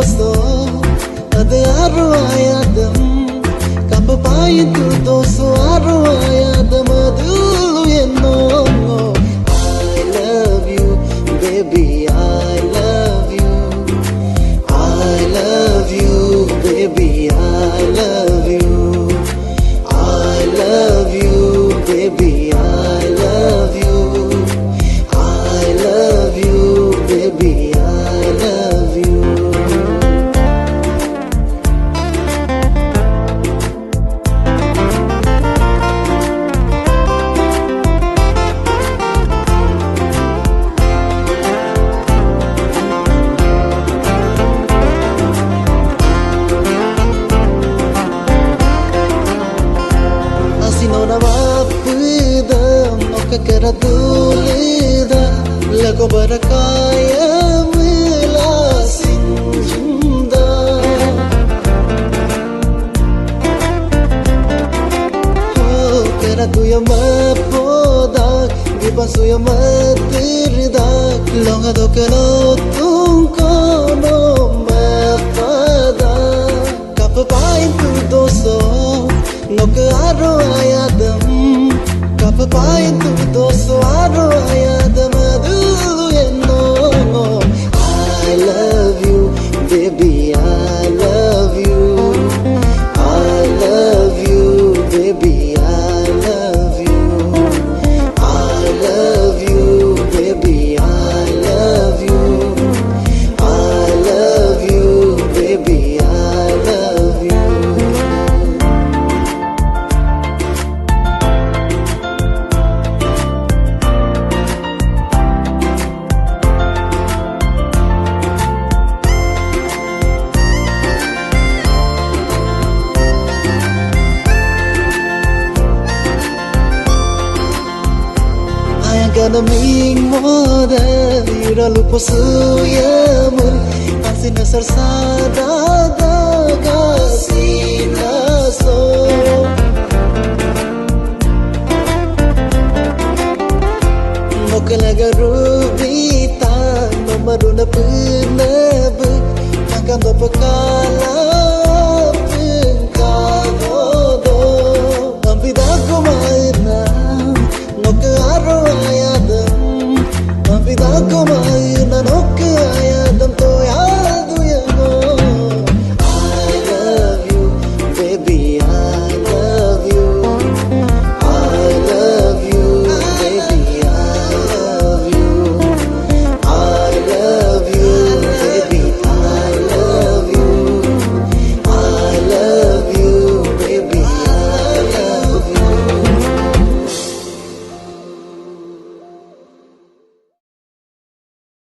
doso ade aro ayadam kapapayin tu doso aro ayadam adulu yenno I love you baby I love you baby I love you baby I love you baby I love you Kera dulida lago barakaya mila sinjunda oh kera tuya mapoda gibasu ya matirda longa do kelo tunko no mapada kapapain tu doso nok aro ayadam kapapayin tu doso aro ayadam adulu yenno I love you baby I love you baby I love you baby I love you baby I love you Gana ming moda ira lupo suyamul asina sarsada daga sina so mokalaga rubita nomaruna punab maganda pakala